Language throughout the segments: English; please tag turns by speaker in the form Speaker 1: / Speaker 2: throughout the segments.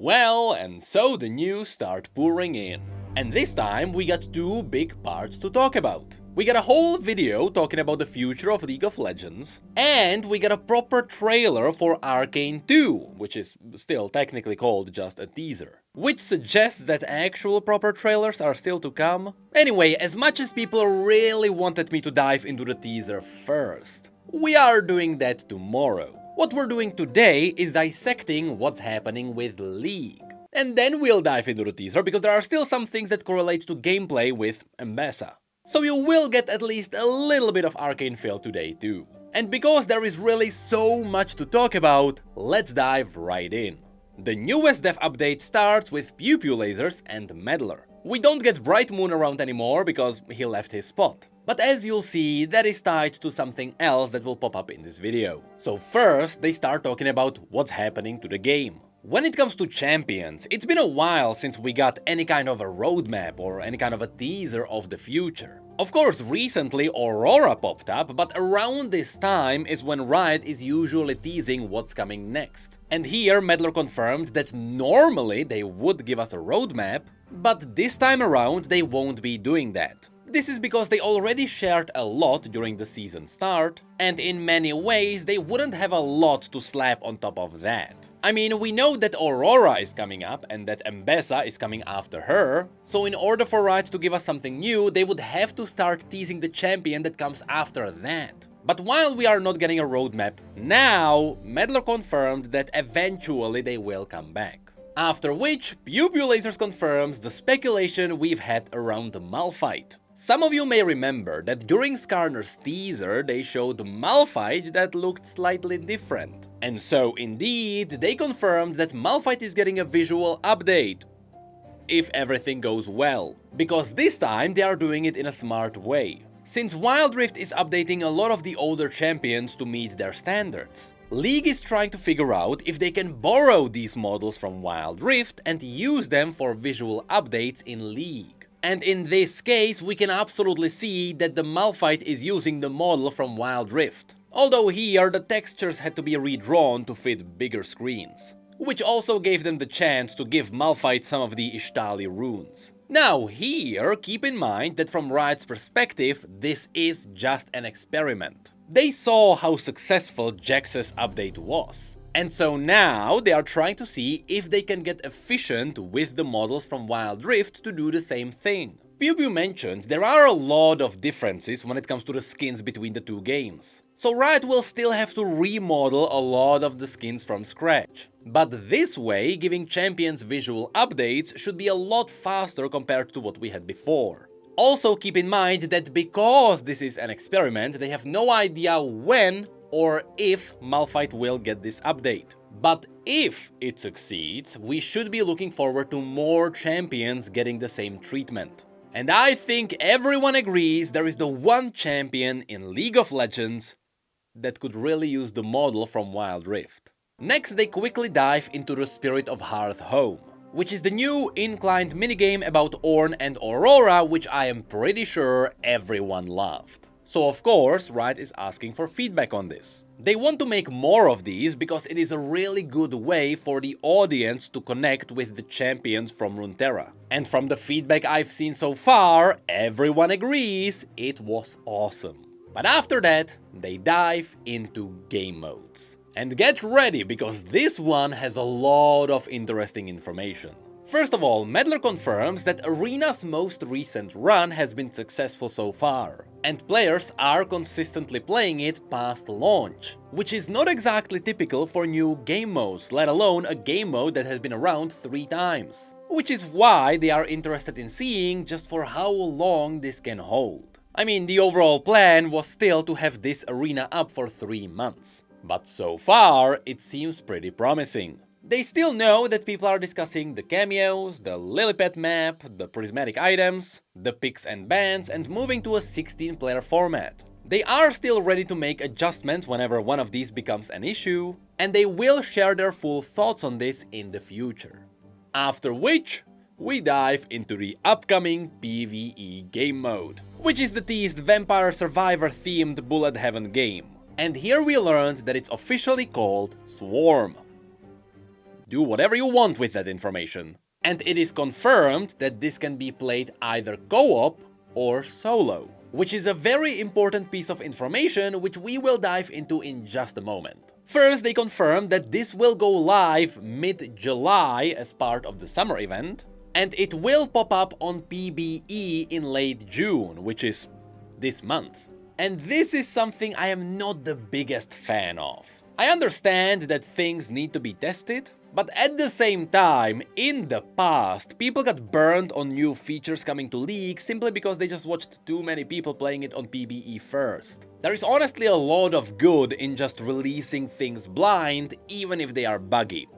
Speaker 1: Well, and so the news start pouring in. And this time we got two big parts to talk about. We got a whole video talking about the future of League of Legends, and we got a proper trailer for Arcane 2, which is still technically called just a teaser. Which suggests that actual proper trailers are still to come. Anyway, as much as people really wanted me to dive into the teaser first, we are doing that tomorrow. What we're doing today is dissecting what's happening with League. And then we'll dive into the teaser, because there are still some things that correlate to gameplay with Mbessa. So you will get at least a little bit of Arcane feel today too. And because there is really so much to talk about, let's dive right in. The newest dev update starts with Pew Pew lasers and Meddler. We don't get Bright Moon around anymore because he left his spot. But as you'll see, that is tied to something else that will pop up in this video. So first, they start talking about what's happening to the game. When it comes to champions, it's been a while since we got any kind of a roadmap or any kind of a teaser of the future. Of course, recently Aurora popped up, but around this time is when Riot is usually teasing what's coming next. And here Meddler confirmed that normally they would give us a roadmap, but this time around they won't be doing that. This is because they already shared a lot during the season start, and in many ways they wouldn't have a lot to slap on top of that. I mean, we know that Aurora is coming up and that Mbessa is coming after her, so in order for Riot to give us something new, they would have to start teasing the champion that comes after that. But while we are not getting a roadmap now, Meddler confirmed that eventually they will come back. After which, Pew Pew Lasers confirms the speculation we've had around the Malphite. Some of you may remember that during Skarner's teaser they showed Malphite that looked slightly different. And so indeed, they confirmed that Malphite is getting a visual update, if everything goes well. Because this time they are doing it in a smart way. Since Wild Rift is updating a lot of the older champions to meet their standards, League is trying to figure out if they can borrow these models from Wild Rift and use them for visual updates in League. And in this case, we can absolutely see that the Malphite is using the model from Wild Rift. Although here, the textures had to be redrawn to fit bigger screens. Which also gave them the chance to give Malphite some of the Ishtali runes. Now here, keep in mind that from Riot's perspective, this is just an experiment. They saw how successful Jax's update was. And so now they are trying to see if they can get efficient with the models from Wild Rift to do the same thing. Pew Pew mentioned there are a lot of differences when it comes to the skins between the two games. So Riot will still have to remodel a lot of the skins from scratch. But this way, giving champions visual updates should be a lot faster compared to what we had before. Also keep in mind that because this is an experiment, they have no idea when or if Malphite will get this update. But if it succeeds, we should be looking forward to more champions getting the same treatment. And I think everyone agrees there is the one champion in League of Legends that could really use the model from Wild Rift. Next, they quickly dive into the Spirit of Hearth Home, which is the new inclined minigame about Ornn and Aurora, which I am pretty sure everyone loved. So of course, Riot is asking for feedback on this. They want to make more of these because it is a really good way for the audience to connect with the champions from Runeterra. And from the feedback I've seen so far, everyone agrees it was awesome. But after that, they dive into game modes. And get ready, because this one has a lot of interesting information. First of all, Meddler confirms that Arena's most recent run has been successful so far, and players are consistently playing it past launch, which is not exactly typical for new game modes, let alone a game mode that has been around 3 times. Which is why they are interested in seeing just for how long this can hold. I mean, the overall plan was still to have this arena up for 3 months. But so far, it seems pretty promising. They still know that people are discussing the cameos, the Lillipad map, the prismatic items, the picks and bans, and moving to a 16-player format. They are still ready to make adjustments whenever one of these becomes an issue, and they will share their full thoughts on this in the future. After which, we dive into the upcoming PvE game mode, which is the teased Vampire Survivor themed Bullet Heaven game. And here we learned that it's officially called Swarm. do whatever you want with that information. And it is confirmed that this can be played either co-op or solo, which is a very important piece of information which we will dive into in just a moment. First, they confirmed that this will go live mid-July as part of the summer event, and it will pop up on PBE in late June, which is this month. And this is something I am not the biggest fan of. I understand that things need to be tested, but at the same time, in the past, people got burned on new features coming to League simply because they just watched too many people playing it on PBE first. There is honestly a lot of good in just releasing things blind, even if they are buggy.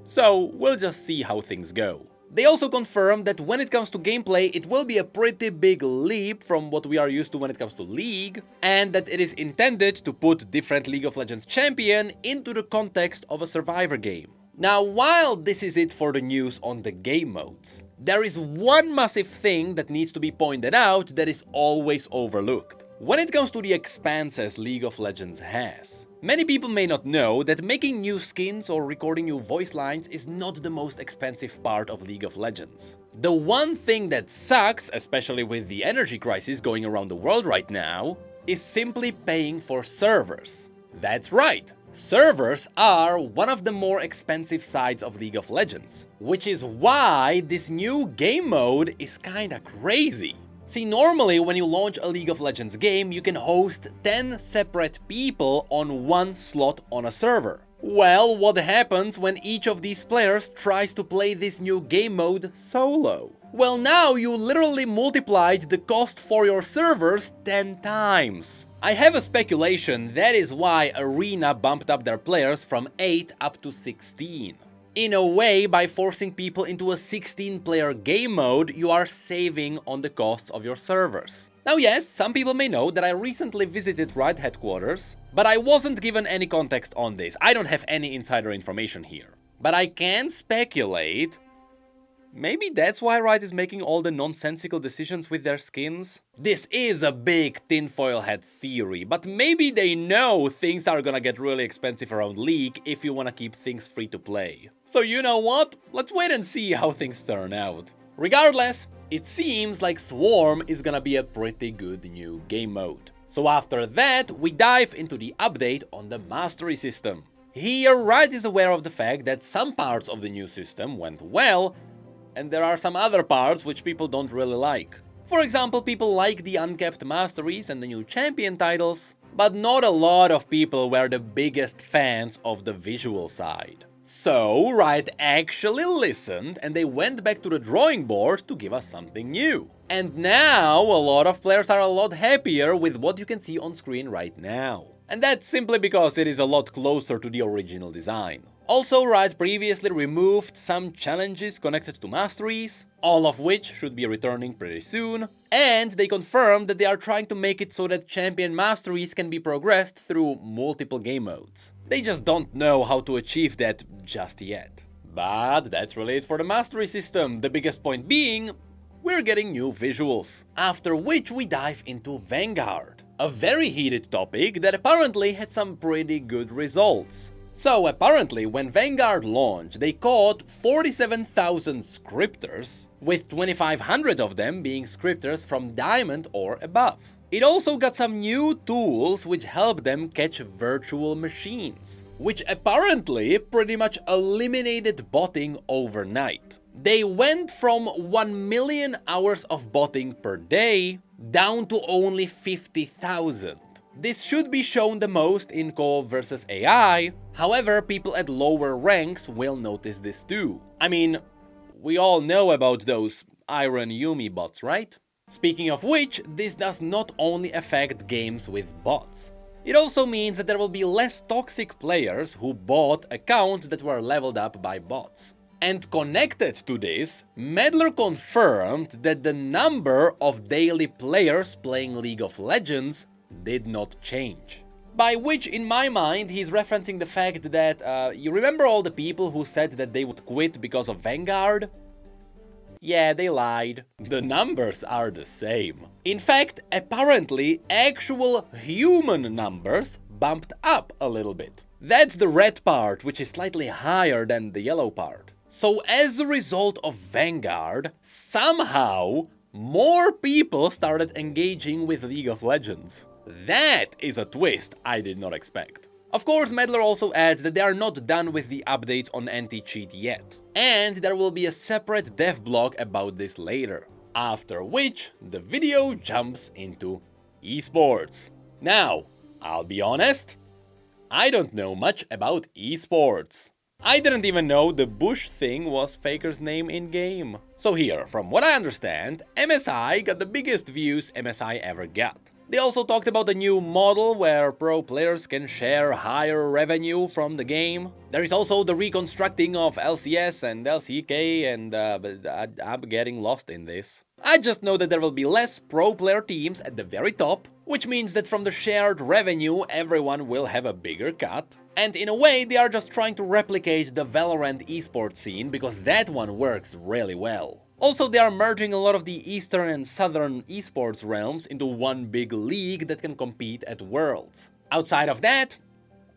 Speaker 1: So we'll just see how things go. They also confirmed that when it comes to gameplay, it will be a pretty big leap from what we are used to when it comes to League, and that it is intended to put different League of Legends champion into the context of a survivor game. Now, while this is it for the news on the game modes, there is one massive thing that needs to be pointed out that is always overlooked. When it comes to the expanses League of Legends has, many people may not know that making new skins or recording new voice lines is not the most expensive part of League of Legends. The one thing that sucks, especially with the energy crisis going around the world right now, is simply paying for servers. That's right! Servers are one of the more expensive sides of League of Legends, which is why this new game mode is kinda crazy. See, normally when you launch a League of Legends game, you can host 10 separate people on one slot on a server. Well, what happens when each of these players tries to play this new game mode solo? Well, now you literally multiplied the cost for your servers 10 times. I have a speculation that is why Arena bumped up their players from 8 up to 16. In a way, by forcing people into a 16-player game mode, you are saving on the costs of your servers. Now yes, some people may know that I recently visited Riot headquarters, but I wasn't given any context on this. I don't have any insider information here. But I can speculate. Maybe that's why Riot is making all the nonsensical decisions with their skins? This is a big tinfoil hat theory, but maybe they know things are gonna get really expensive around League if you wanna keep things free to play. So you know what? Let's wait and see how things turn out. Regardless, it seems like Swarm is gonna be a pretty good new game mode. So after that, we dive into the update on the Mastery system. Here, Riot is aware of the fact that some parts of the new system went well, and there are some other parts which people don't really like. For example, people like the uncapped masteries and the new champion titles, but not a lot of people were the biggest fans of the visual side. So Riot actually listened and they went back to the drawing board to give us something new. And now a lot of players are a lot happier with what you can see on screen right now. And that's simply because it is a lot closer to the original design. Also, Riot previously removed some challenges connected to masteries, all of which should be returning pretty soon, and they confirmed that they are trying to make it so that champion masteries can be progressed through multiple game modes. They just don't know how to achieve that just yet. But that's really it for the mastery system, the biggest point being, we're getting new visuals. After which we dive into Vanguard, a very heated topic that apparently had some pretty good results. So apparently, when Vanguard launched, they caught 47,000 scripters, with 2,500 of them being scripters from Diamond or above. It also got some new tools which help them catch virtual machines, which apparently pretty much eliminated botting overnight. They went from 1 million hours of botting per day down to only 50,000. This should be shown the most in co-op versus AI, however, people at lower ranks will notice this too. I mean, we all know about those Iron Yumi bots, right? Speaking of which, this does not only affect games with bots. It also means that there will be less toxic players who bought accounts that were leveled up by bots. And connected to this, Medler confirmed that the number of daily players playing League of Legends did not change. By which, in my mind, he's referencing the fact that, you remember all the people who said that they would quit because of Vanguard? Yeah, they lied. The numbers are the same. In fact, apparently, actual human numbers bumped up a little bit. That's the red part, which is slightly higher than the yellow part. So as a result of Vanguard, somehow more people started engaging with League of Legends. That is a twist I did not expect. Of course, Medler also adds that they are not done with the updates on anti-cheat yet, and there will be a separate dev blog about this later. After which, the video jumps into esports. Now, I'll be honest, I don't know much about esports. I didn't even know the Bush thing was Faker's name in-game. So here, from what I understand, MSI got the biggest views MSI ever got. They also talked about the new model where pro players can share higher revenue from the game. There is also the reconstructing of LCS and LCK, and I'm getting lost in this. I just know that there will be less pro player teams at the very top, which means that from the shared revenue everyone will have a bigger cut. And in a way they are just trying to replicate the Valorant esports scene because that one works really well. Also, they are merging a lot of the eastern and southern esports realms into one big league that can compete at Worlds. Outside of that,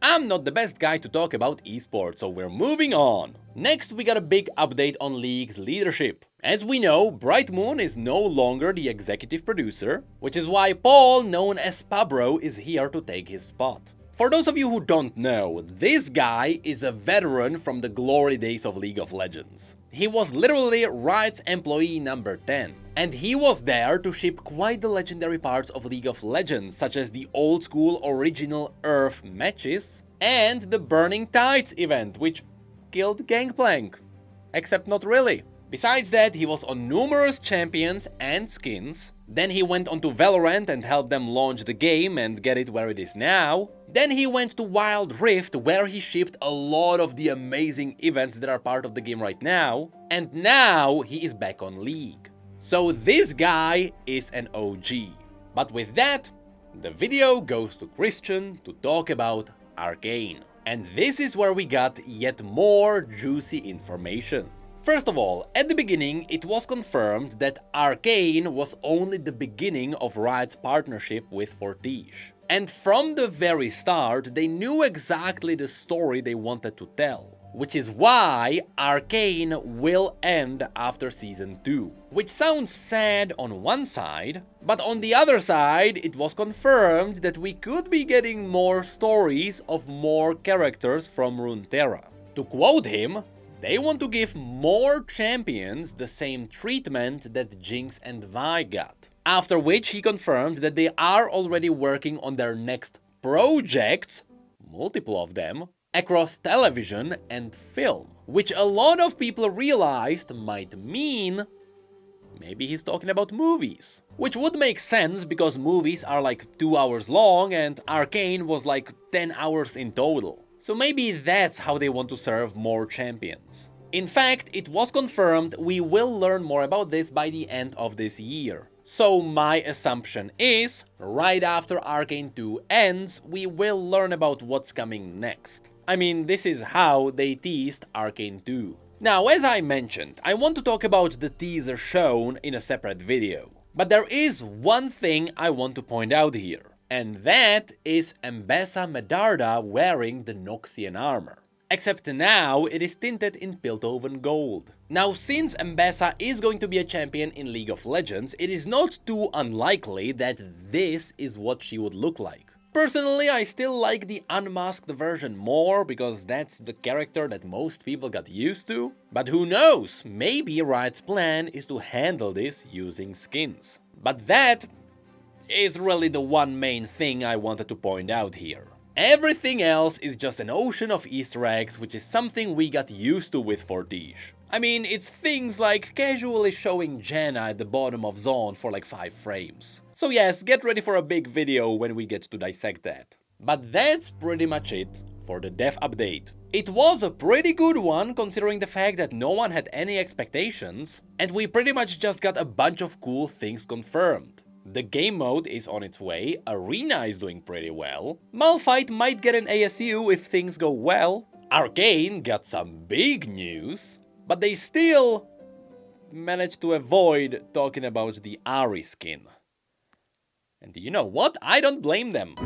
Speaker 1: I'm not the best guy to talk about esports, so we're moving on. Next, we got a big update on League's leadership. As we know, Bright Moon is no longer the executive producer, which is why Paul, known as Pabro, is here to take his spot. For those of you who don't know, this guy is a veteran from the glory days of League of Legends. He was literally Riot's employee number 10, and he was there to ship quite the legendary parts of League of Legends, such as the old school original Earth matches and the Burning Tides event, which killed Gangplank. Except not really. Besides that, he was on numerous champions and skins. Then he went on to Valorant and helped them launch the game and get it where it is now. Then he went to Wild Rift, where he shipped a lot of the amazing events that are part of the game right now. And now he is back on League. So this guy is an OG. But with that, the video goes to Christian to talk about Arcane. And this is where we got yet more juicy information. First of all, at the beginning, it was confirmed that Arcane was only the beginning of Riot's partnership with Fortiche. And from the very start, they knew exactly the story they wanted to tell. Which is why Arcane will end after Season 2. Which sounds sad on one side, but on the other side, it was confirmed that we could be getting more stories of more characters from Runeterra. To quote him, they want to give more champions the same treatment that Jinx and Vi got. After which he confirmed that they are already working on their next projects, multiple of them, across television and film. Which a lot of people realized might mean maybe he's talking about movies. Which would make sense because movies are like 2 hours long and Arcane was like 10 hours in total. So maybe that's how they want to serve more champions. In fact, it was confirmed we will learn more about this by the end of this year. So my assumption is, right after Arcane 2 ends, we will learn about what's coming next. I mean, this is how they teased Arcane 2. Now, as I mentioned, I want to talk about the teaser shown in a separate video. But there is one thing I want to point out here. And that is Ambessa Medarda wearing the Noxian armor. Except now it is tinted in Piltover gold. Now, since Ambessa is going to be a champion in League of Legends, it is not too unlikely that this is what she would look like. Personally, I still like the unmasked version more, because that's the character that most people got used to. But who knows, maybe Riot's plan is to handle this using skins. But that is really the one main thing I wanted to point out here. Everything else is just an ocean of Easter eggs, which is something we got used to with Fortiche. I mean, it's things like casually showing Janna at the bottom of zone for like 5 frames. So yes, get ready for a big video when we get to dissect that. But that's pretty much it for the dev update. It was a pretty good one, considering the fact that no one had any expectations, and we pretty much just got a bunch of cool things confirmed. The game mode is on its way, Arena is doing pretty well, Malphite might get an ASU if things go well, Arcane got some big news, but they still managed to avoid talking about the Ahri skin. And you know what? I don't blame them.